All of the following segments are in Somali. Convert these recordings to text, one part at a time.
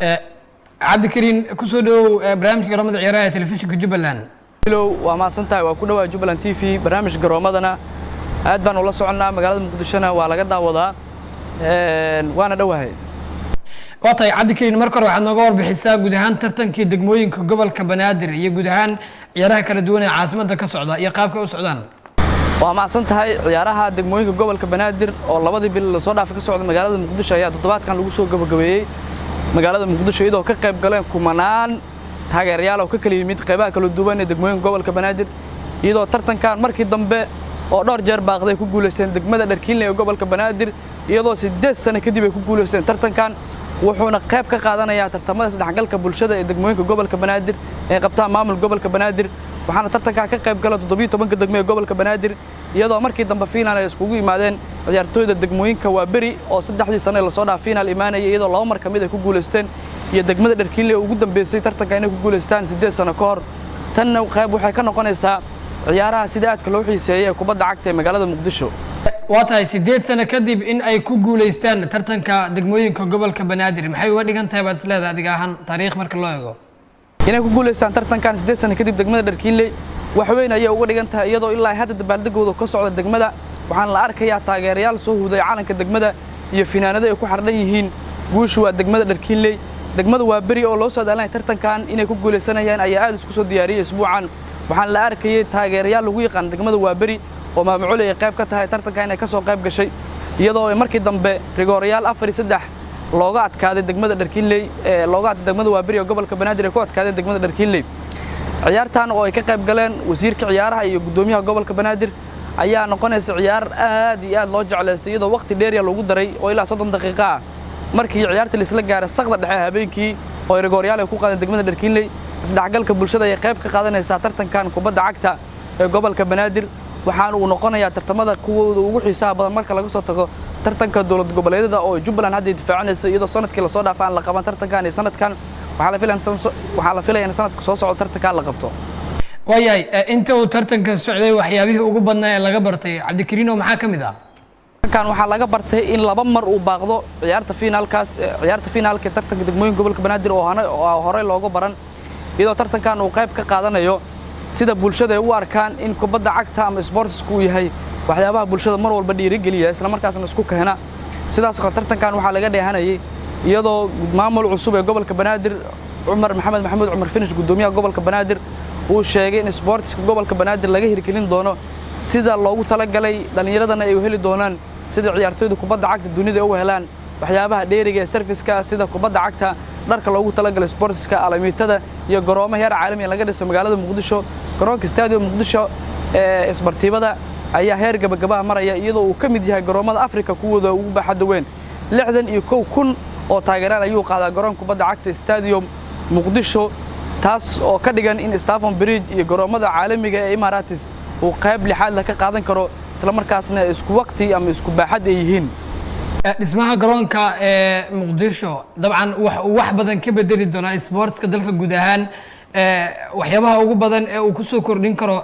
عبد الكريم كسودو برنامج قرامة عيارة تلفزيون كجبلان لو وما سنتها وكنا جبلان تي في برنامج قرامتنا أدبان والله سعنا مقالة مقدشنا وعلى قد وضع وأنا دوهاي وطي عبد الكريم مركر waxaad nooga warbixisay guud ahaan tartankii degmooyinka gobolka Banaadir iyo guud ahaan ciyaaraha kala duwan ee caasimada ka socda iyo qaabka u socdaan waa macsan tahay ciyaaraha degmooyinka gobolka Banaadir oo labadii bil la soo dhaafay ka socda magaalada Muqdisho ayaa toddobaadkan lagu soo gabagabeeyay magaalada Muqdisho iyadoo ka qayb galeen kumanaan taageerayaal oo ka kala yimid qaybaha kala duwan ee degmooyinka gobolka Banaadir iyadoo tartankan markii dambe oo dhowr jeer baaqday ku guuleysteen degmada Dharkiinle ee gobolka Banaadir iyadoo 8 sano kadib ay ku guuleysteen tartankan wuxuuna qayb ka qaadanayaa tartamada isdhexgalka bulshada ee degmooyinka gobolka Banaadir ee qabtaan maamul gobolka Banaadir waxaana tartanka ka qayb galay 17 degmo ee gobolka Banaadir iyadoo markii dambe final ay iskugu yimaadeen ciyaartooyda degmooyinka waa bari oo 3 sano la soo dhaafay final imaanay iyadoo laba mar kamid ay ku guuleysteen iyo degmada Dharkiinle ugu dambeysay tartanka inay ku guuleystaan 8 sano ka hor tan qayb waxay ka noqonaysaa ciyaaraha sida aadka loo xiiseeyay kubadda cagta ee magaalada Muqdisho waatahay 8 sano kadib in ay ku guuleystaan tartanka degmooyinka gobolka Banaadir maxay uga dhigan tahay baad isleedahay adiga ahaan taariikh marka loo eego inay ku guuleystaan tartankan 8 sano kadib degmada Dharkiinle wax weyn ayay uga dhigan tahay iyadoo ilaa hadda dabaaldegooda ka socda degmada waxaan la arkayaa taageerayaal soo huday calanka degmada iyo finaanada ay ku xardhan yihiin guushu waa degmada Dharkiinle degmada waa bari oo loo soo daalanay tartankan inay ku guuleysanayaan ayaa aad isku soo diyaariyay isbuucan waxaan la arkayay taageerayaal lagu yaqaan degmada waa bari oo maamul ay qayb ka tahay tartanka inay ka soo qayb gashay iyadoo markii dambe rigoorayaal 4-3 looga adkaaday degmada Dharkiinle looga adkaaday degmada waa bari oo gobolka Banaadir ay ku adkaadeen degmada Dharkiinle ciyaartan oo ay ka qayb galeen wasiirka ciyaaraha iyo gudoomiyaha gobolka Banaadir ayaa noqonaysa ciyaar aad iyo aad loo jecleystay iyadoo waqti dheer lagu daray oo ilaa 30 daqiiqo ah markii ciyaarta la isla gaaray saqda dhexe habeenkii oo rigoorayaal ay ku qaadeen degmada Dharkiinle isdhexgalka bulshada ay qayb ka qaadanaysaa tartankan kubadda cagta ee gobolka Banaadir waxaan uu noqonayaa tartamada kuwooda ugu xiisaha badan marka laga soo tago tartanka dawlad goboleedyada oo Jubbaland hadda difaacanaysa iyadoo sanadkii la soo dhaafay la qaban tartankan ee sanadkan waxaa la filayaa in sanadka soo socdo tartankan la qabto waayay inta uu tartanka socday waxyaabihii ugu badnaa ee laga bartay Cabdi Kariim maxaa kamid ah kan waxaa laga bartay in laba mar uu baaqdo ciyaarta finaalka tartanka degmooyinka gobolka Banaadir oo hore looga baran iyadoo tartankan uu qayb ka qaadanayo sida bulshada ay u arkaan in kubadda cagta ama sportsku yahay waxyaabaha bulshada mar walba dhiirigeliya isla markaasna isku keena sidaas oo tartankan waxa laga dheehanayay iyadoo maamul cusub ee gobolka Banaadir Umar Maxamed Maxamuud Umar Finish gudoomiyaha gobolka Banaadir uu sheegay in sportska gobolka Banaadir laga hirgelin doono sida loogu talagalay dhalinyaradana ay u heli doonaan sida ciyaartooyda kubadda cagta dunida u helaan waxyaabaha dheeriga ee serviceka sida kubadda cagta dharka loogu talagalay sportska alamiitada iyo garoomaha heer caalami ah laga dhisay magaalada Muqdisho garoonka Stadium Muqdisho ee isbartiibada ayaa heer gabagaba maraya iyadoo uu ka mid yahay garoomada Afrika kuwooda ugu baaxad weyn 61,000 oo taageerayaal ayuu qaadaa garoonka kubadda cagta Stadium Muqdisho taas oo ka dhigan in Stamford Bridge iyo garoomada caalamiga ee Emirates uu qayb lixaad la ka qaadan karo isla markaasna isku waqti ama isku baaxad ay yihiin dhismaha garoonka ee Muqdisho dabcan wax badan ka bedeli doona sportska dalka guud ahaan waxyaabaha ugu badan ee uu ku soo kordhin karo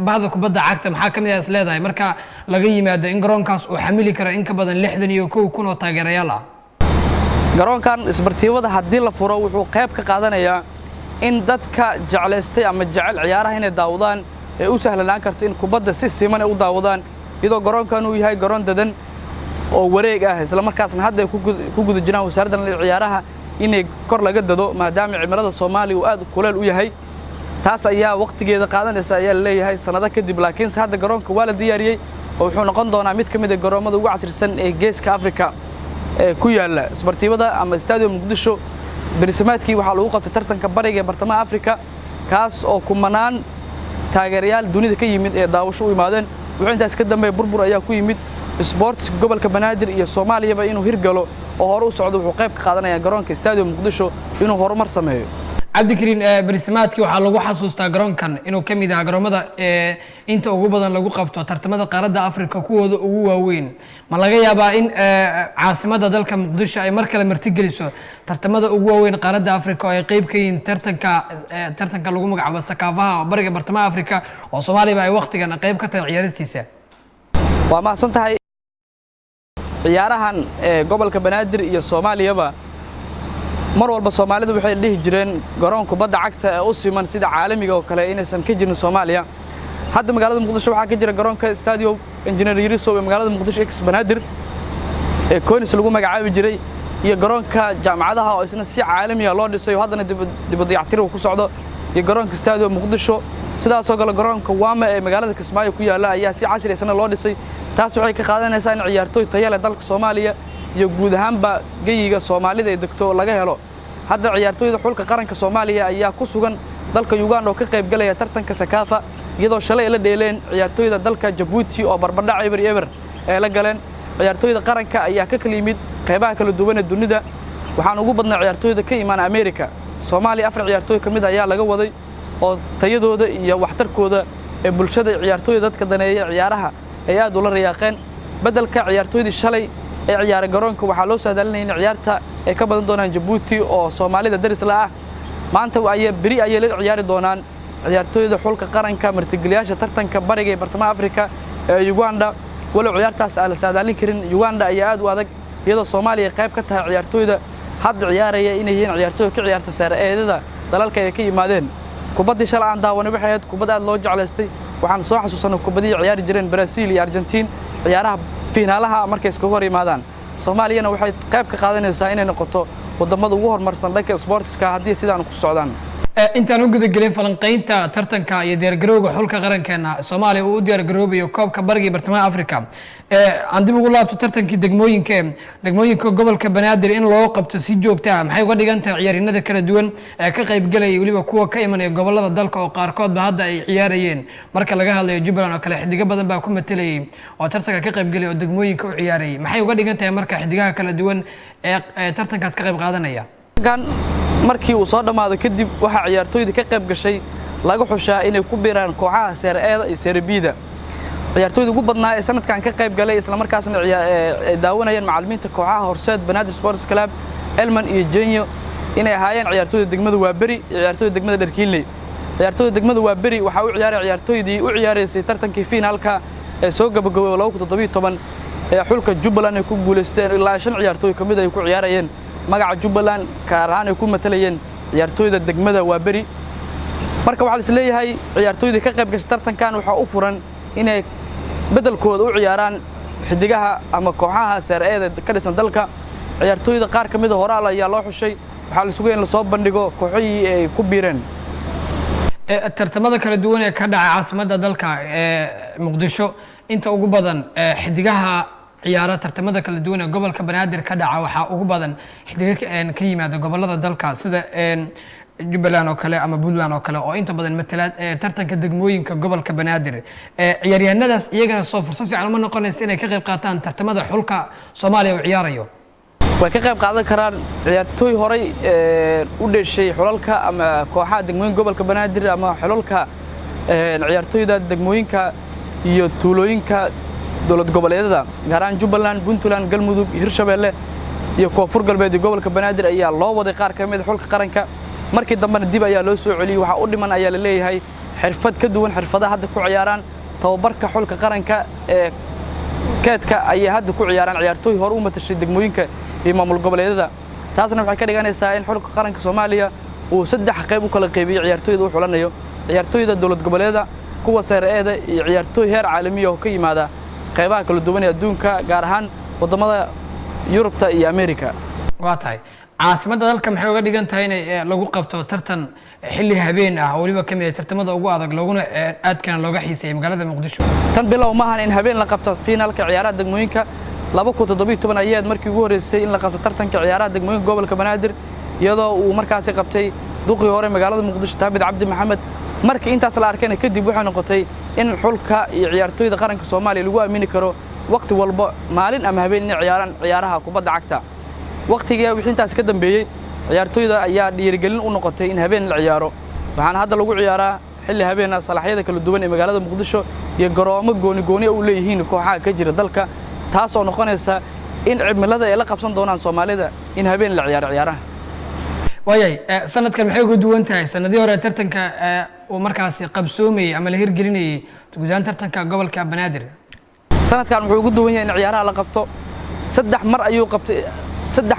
bahda kubadda cagta maxaa kamid ah isleedahay marka laga yimaado in garoonkaas uu xamili karo in ka badan 61,000 oo taageerayaal ah garoonkan isbartiibada haddii la furo wuxuu qayb ka qaadanayaa in dadka jecleystay ama jecel ciyaaraha inay daawadaan ee u sahlanaan karto in kubadda si siman ay u daawadaan iyadoo garoonkan uu yahay garoon dadan oo wareeg ah isla markaasna hadda ku guda jiraan wasaaradda ciyaaraha inay kor laga dado maadaama cimilada Soomaaliya uu aad kuleel u yahay taas ayaa waqtigeeda qaadanaysa ayaa leeyahay sanado kadib laakiin hadda garoonka waa la diyaariyay oo wuxuu noqon doonaa mid kamid ah garoomada ugu casrisan ee geeska Afrika ee ku yaala isbartiibada ama Stadium Muqdisho bariismaadkii waxaa lagu qabtay tartanka bariga ee bartamaha Afrika kaas oo kumanaan taageerayaal dunida ka yimid ee daawasho u imaadeen wuxuu intaas ka dambeeyay burbur ayaa ku yimid sports gobolka Banaadir iyo Soomaaliya inuu hirgalo oo hore u socdo wuxuu qayb ka qaadanaya garoonka Stadium Muqdisho inuu horumar sameeyo Cabdi Kariim bariismaadkii waxaa lagu xasuustaa garoonkan inuu ka mid yahay garoomada inta ugu badan lagu qabto tartamada qaaradda Afrika kuwooda ugu waaweyn ma laga yaabaa in caasimada dalka Muqdisho ay mar kale martigeliso tartamada ugu waaweyn qaaradda Afrika oo ay qayb ka yihiin tartanka lagu magacaabo Sakaafaha bariga bartamaha Afrika oo Soomaaliya ay waqtigan qayb ka tahay ciyaartiisa waa mahadsan tahay ciyaarahan gobolka Banaadir iyo Soomaaliyaba mar walba Soomaalidu waxay dhihi jireen garoon kubadda cagta ee u siman sida caalamiga oo kale inaysan ka jirin Soomaaliya hadda magaalada Muqdisho waxaa ka jira garoonka Stadium Engineer Yariso ee magaalada Muqdisho ex Banaadir ee koonis lagu magacaabi jiray iyo garoonka jaamacadaha oo isna si caalami ah loo dhisay haddana dib u dayactir ku socdo iyo garoonka Stadium Muqdisho sidaas oo kale garoonka Waama ee magaalada Kismaayo ku yaala ayaa si casri ah loo dhisay taas waxay ka qaadanaysaa in ciyaartoy tayo leh dalka Soomaaliya iyo guud ahaanba geeyiga Soomaalida ee degto laga helo hadda ciyaartoyda xulka qaranka Soomaaliya ayaa ku sugan dalka Uganda oo ka qayb galaya tartanka Sakafa iyadoo shalay la dheeleen ciyaartoyda dalka Djibouti oo barbardhac eber ee la galeen ciyaartoyda qaranka ayaa ka kala yimid qaybaha kala duwan ee dunida waxaan ugu badnaa ciyaartoyda ka imaan America Soomaaliya afar ciyaartoy kamid ayaa laga waday oo tayadooda iyo waxtarkooda ee bulshada ciyaartoyda dadka daneeya ciyaaraha ay aad u la riyaaqeen badalka ciyaartoydii shalay ee ciyaar garoonka waxaa loo saadaalinayay in ciyaarta ay ka badan doonaan Djibouti oo Soomaalida daris la ah maanta biri ay la ciyaari doonaan ciyaartoyda xulka qaranka martigeliyaasha tartanka bariga ee bartamaha Afrika ee Uganda walow ciyaartaas aan la saadaalin karin Uganda ayaa aad u adag iyadoo Soomaaliya qayb ka tahay ciyaartoyda hadda ciyaaraya inay yihiin ciyaartoy ka ciyaarta saareedada dalalka ay ka yimaadeen kubadii shalay aan daawanay waxay ahayd kubad aad loo jeclaystay waxaan soo xasuusanay kubadii ciyaari jireen Brazil iyo Argentina ciyaaraha finaalaha markay iska hor yimaadaan Soomaaliyana waxay qayb ka qaadanaysaa inay noqoto wadamada ugu horumarsan dhanka sportska haddii sidaan ku socdaan intaan u gudagelin falanqaynta tartanka iyo diyaargarowga xulka qarankeena Soomaaliya uu u diyaargaroobayo koobka bariga bartamaha Afrika aan dib ugu laabto tartankii degmooyinka gobolka Banaadir in loo qabto si joogto ah maxay uga dhigan tahay ciyaaryahanada kala duwan ee ka qayb galay waliba kuwa ka imanaya gobolada dalka oo qaarkood hadda ay ciyaarayeen marka laga hadlayo Jubbaland oo kale xidiga badan baa ku matalayay oo tartanka ka qayb galay oo degmooyinka u ciyaarayay maxay uga dhigan tahay marka xidigaha kala duwan ee tartankaas ka qayb qaadanaya markii uu soo dhamaado kadib waxa ciyaartoyda ka qayb gashay laga xushaa inay ku biiraan kooxaha Serie A iyo Serie B-da ciyaartoyda ugu badnaa ee sanadkan ka qayb galay isla markaasna daawanayeen macallimiinta kooxaha Horseed Banaadir Sports Club Elman iyo Genyo inay ahaayeen ciyaartoyda degmada Waaberi iyo ciyaartoyda degmada Dharkiinley ciyaartoyda degmada Waaberi waxa uu ciyaaray ciyaartoydii u ciyaareysay tartankii finaalka ee soo gabagabay 2017 ee xulka Jubbaland ay ku guuleysteen ilaa 5 ciyaartoy kamid ay ku ciyaarayeen magaca Jubbaland gaar ahaan ay ku matalayeen ciyaartoyda degmada Waaberi marka waxa la isleeyahay ciyaartoyda ka qayb gashay tartankan waxa u furan inay bedelkooda u ciyaaraan xidigaha ama kooxaha Serie A ka dhisan dalka ciyaartoyda qaar kamid ah horaal ayaa loo xushay waxa la sugay in la soo bandhigo kooxihii ay ku biireen tartamada kala duwan ee ka dhacay caasimadda dalka ee Muqdisho inta ugu badan xidigaha ciyaara tartamada kala duwan ee gobolka Banaadir ka dhaca waxa ugu badan xidiga ka yimaada gobolada dalka sida Jubbaland oo kale ama Puntland oo kale oo inta badan matalaad tartanka degmooyinka gobolka Banaadir ciyaaryahanadaas iyagana soo fursad fiican uma noqonaysa inay ka qayb qaataan tartamada xulka Soomaaliya oo ciyaarayo way ka qayb qaadan karaan ciyaartoy horay u dhashay xulalka ama kooxaha degmooyinka gobolka Banaadir ama xulalka ciyaartoyda degmooyinka iyo tuulooyinka dowlad goboleedyada gaar ahaan Jubbaland Puntland Galmudug Hirshabelle iyo Koonfur Galbeed gobolka Banaadir ayaa loo waday qaar kamid ah xulka qaranka markii dambana dib ayaa loo soo celiyay waxa u dhiman ayaa la leeyahay xirfad ka duwan xirfadaha hadda ku ciyaaraan tababarka xulka qaranka ee keedka ay hadda ku ciyaaraan ciyaartoy hor u matashay degmooyinka iyo maamul goboleedyada taasna waxay ka dhiganaysaa in xulka qaranka Soomaaliya uu saddex qayb u kala qeybiyo ciyaartoyda u xulanayo ciyaartoyda dowlad goboleedyada kuwa Serie A iyo ciyaartoy heer caalami ah oo ka yimaada qaybaha kala duwan ee adduunka gaar ahaan wadamada Yurubta iyo Amerika waa tahay caasimadda dalka maxay uga dhigan tahay in lagu qabto tartan xilli habeen ah waliba kamid ah tartamada ugu adag looguna aadkana looga xiiseeyay magaalada Muqdisho tan bilow maahan in habeen la qabto finaalka ciyaaraha degmooyinka 2017 ayaad markii ugu horeysay in la qabto tartanka ciyaaraha degmooyinka gobolka Banaadir iyadoo uu markaas qabtay duqii hore magaalada Muqdisho Taabid Cabdi Maxamed markii intaas la arkayna kadib waxay noqotay in xulka iyo ciyaartoyda qaranka Soomaaliya lagu aamini karo waqti walba maalin ama habeen in ciyaaraan ciyaaraha kubadda cagta waqtiga wixii intaas ka dambeeyay ciyaartoyda ayaa dhiirigelin u noqotay in habeen la ciyaaro waxaan hadda lagu ciyaaraa xilli habeen salaxyada kala duwan ee magaalada Muqdisho iyo garoomo gooni u leeyihiin kooxaha ka jira dalka taas oo noqonaysa in cimilada ay la qabsan doonaan Soomaalida in habeen la ciyaaro ciyaaraha wayay sanadkan maxay ugu duwan tahay sanadii hore tartanka oo markaas qabsoomay ama la hirgelinayay guudaan tartanka gobolka Banaadir sanadkan wuxuu ugu duwan yahay in ciyaaraha la qabto saddex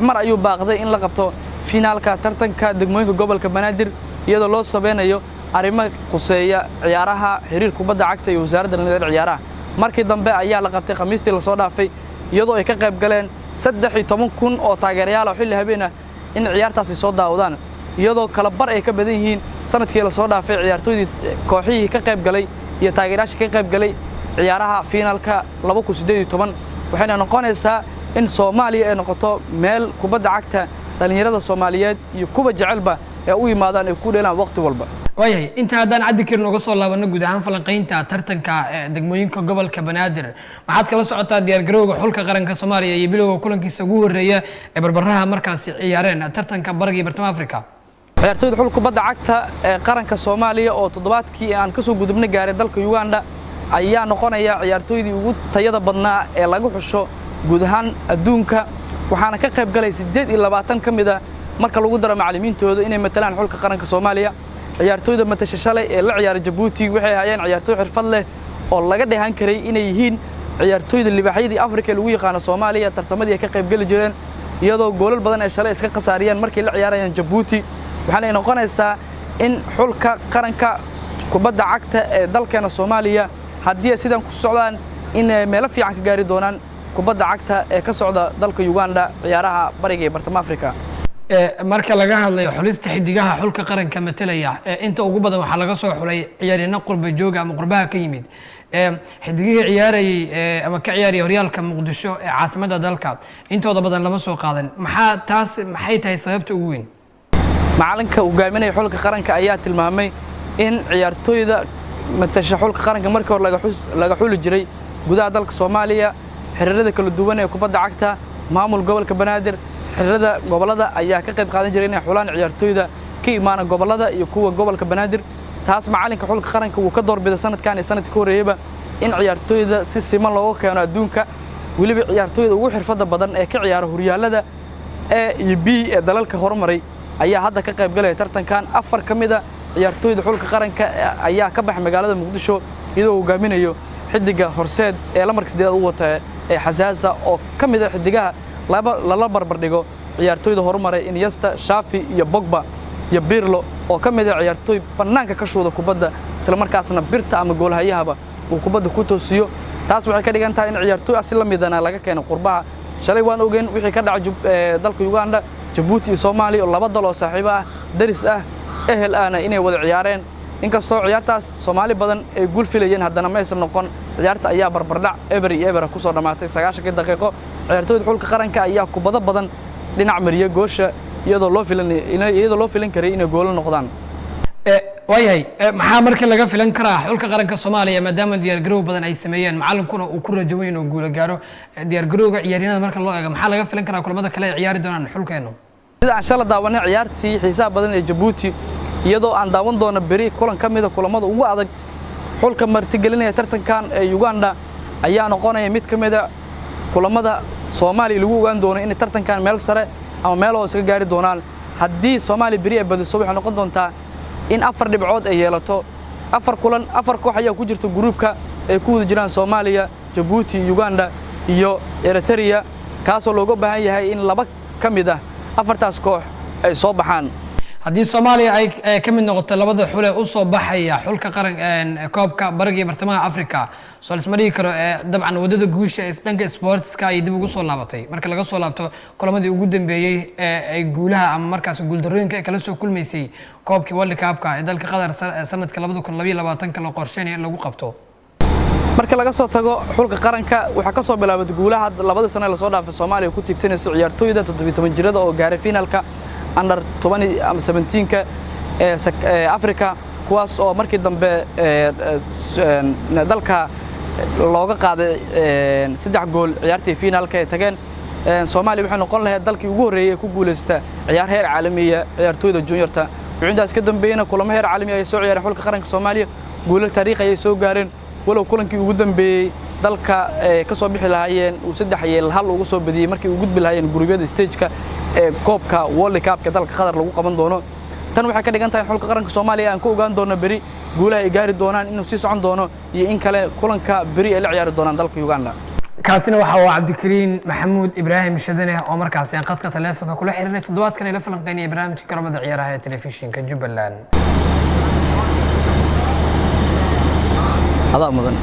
mar ayuu baaqday in la qabto finaalka tartanka degmooyinka gobolka Banaadir iyadoo loo sabeynayo arrimo quseeya ciyaaraha xiriir kubadda cagta iyo wasaaradda dhalinyarada ciyaaraha markii dambe ayaa la qabtay khamiistii la soo dhaafay iyadoo ay ka qayb galeen 13,000 oo taageerayaal ah xilli habeen ah in ciyaartaasi soo daawadaan iyadoo kala bar ay ka badan yihiin sanadkii la soo dhaafay ciyaartoydii kooxihii ka qayb galay iyo taageerayaashii ka qayb galay ciyaaraha finaalka 2018 waxayna noqonaysaa in Soomaaliya ay noqoto meel kubadda cagta dhalinyarada Soomaaliyeed iyo kuba jecelba ee u yimaadaan ay ku dheelaan waqti walba waayahay inta haddaan caddi karin uga soo laabano guud ahaan falanqaynta tartanka degmooyinka gobolka Banaadir maxaad kala socotaa diyaargarowga xulka qaranka Soomaaliya iyo bilowga kulankiisa ugu horeeya ee barbaraha markaasi ciyaareen tartanka bariga iyo bartamaha Afrika ciyaartoyda xulka kubadda cagta ee qaranka Soomaaliya oo toddobaadkii aan ka soo gudubnay gaaray dalka Uganda ayaa noqonaya ciyaartoydii ugu tayada badnaa ee lagu xusho guud ahaan adduunka waxaana ka qayb galay 28 kamid ah marka lagu daro macallimiintooda inay matalaan xulka qaranka Soomaaliya ciyaartoyda matasha shalay ee la ciyaaray Djibouti waxay hayeen ciyaartoy xirfad leh oo laga dheehan karay inay yihiin ciyaartoyda libaaxyadii Afrika lagu yaqaan Soomaaliya tartamadii ka qayb gali jireen iyadoo goolal badan ay shalay iska qasaariyeen markii la ciyaarayeen Djibouti waxaana noqonaysaa in xulka qaranka kubadda cagta ee dalkeena Soomaaliya haddii sidan ku socdaan in meel fiican ka gaari doonaan kubadda cagta ee ka socda dalka Uganda ciyaaraha bariga iyo bartamaha Afrika marka laga hadlayo xulista xidigaha xulka qaranka matalaya inta ugu badan waxa laga soo xulay ciyaarina qurba jooga ama qurbaha ka yimid xidigihii ciyaarayay ama ka ciyaarayay horyaalka Muqdisho ee caasimadda dalka intooda badan lama soo qaadan maxay tahay sababta ugu weyn macalinka hogaaminaya xulka qaranka ayaa tilmaamay in ciyaartoyda matasha xulka qaranka markii hore laga xuli jiray gudaha dalka Soomaaliya xiriirada kala duwan ee kubadda cagta maamul gobolka Banaadir xiriirada gobolada ayaa ka qayb qaadan jiray inay xulaan ciyaartoyda ka imaana gobolada iyo kuwa gobolka Banaadir taas macalinka xulka qaranka uu ka doorbiday sanadkan iyo sanadkii horeeyba in ciyaartoyda si siman looga keeno adduunka waliba ciyaartoyda ugu xirfada badan ee ka ciyaara horyaalada iyo B ee dalalka horumaray ayaa hadda ka qayb galay tartankan 4 kamid ah ciyaartoyda xulka qaranka ayaa ka baxay magaalada Muqdisho iyadoo hogaaminayo xidiga Horseed ee lamarka 8 u wata ee Xasaasa oo kamid ah xidigaha la barbar dhigo ciyaartoyda horumaray Iniesta Xavi iyo Pogba iyo Pirlo oo kamid ah ciyaartoy banaanka ka shooda kubadda isla markaasna birta ama goolhayahaba uu kubadda ku toosiyo taas waxay ka dhigan tahay in ciyaartoy asal la midana laga keeno qurbaha shalay waan ogeyn wixii ka dhacay dalka Uganda Djibouti iyo Soomaaliya oo laba dal oo saaxiibo ah daris ah ehel aana inay wada ciyaareen inkastoo ciyaartaas Soomaali badan ay guul filayeen haddana ma aysan noqon ciyaarta ayaa barbardhac eber ku soo dhamaatay 90 daqiiqo ciyaartoyda xulka qaranka ayaa kubada badan dhinac mariya goosha iyadoo loo filan karay inay gool noqdaan waayahay maxaa markii laga filan karaa xulka qaranka Soomaaliya maadaama diyaargarow badan ay sameeyeen macalinkuna uu ku rajo weyn oo guul gaaro diyaargarowga ciyaaryahanada marka loo eego maxaa laga filan karaa kulamada kale ee ciyaari doonaan xulkeenu sida aan shalay daawanay ciyaartii xiisaha badan ee Djibouti iyadoo aan daawan doono bari kulan kamid ah kulamada ugu adag xulka martigelinaya tartankan ee Uganda ayaa noqonaya mid kamid ah kulamada Soomaaliya lagu ogaan doono in tartankan meel sare ama meel hoos ka gaari doonaan haddii Soomaaliya bari ay badiso waxay noqon doontaa in 4 dhibcood ay yeelato 4 kulan 4 koox ayaa ku jirta groupka ay ku wada jiraan Soomaaliya Djibouti Uganda iyo Eritrea kaasoo looga baahan yahay in laba kamid ah 4taas koox ay soo baxaan haddii Soomaaliya ay ka mid noqoto labada xul ee u soo baxaya xulka qaran koobka bariga iyo bartamaha Afrika soo ismari karo dabcan wadada guusha ee dhanka sportska ay dib ugu soo laabatay marka laga soo laabto kulamadii ugu dambeeyay ee guulaha ama markaas guul darooyinka kala soo kulmaysay koobkii World Cup-ka ee dalka Qatar sanadka 2022 la qorsheeyay in lagu qabto marka laga soo tago xulka qaranka waxa ka soo bilaabay guulaha labada sano la soo dhaafay Soomaaliya ku tigsanayso ciyaartoyda 17 jirada oo gaaray finalka under 20 ama 17ka ee Afrika kuwaas oo markii dambe dalka looga qaaday 3 gool ciyaartii finalka ee tageen Soomaaliya waxay noqon lahayd dalkii ugu horeeyay ku guuleystay ciyaar heer caalami ah ciyaartoyda juniorta wixintaas ka dambeeyna kulamo heer caalami ah ay soo ciyaareen xulka qaranka Soomaaliya guulo taariikhi ay soo gaareen walow kulankii ugu dambeeyay dalka ka soo bixi lahaayeen uu 3-1 ugu soo badiyay markii uu gudbi lahaayeen gurubyada stage-ka ee koobka World Cup-ka dalka Qatar lagu qaban doono tan waxay ka dhigan tahay xulka qaranka Soomaaliya aan ku ogaan doono bari guulaha ay gaari doonaan inuu sii socon doono iyo in kale kulanka bari ay la ciyaari doonaan dalka Uganda kaasina waxa uu cabdikariin maxamuud ibraahim shadane oo markaasi aan qadka taleefanka kula xiriirnay toddobaadkan ila falanqeynaya barnaamijka garoomada ciyaaraha ee telefishinka Jubbaland. هذا مدن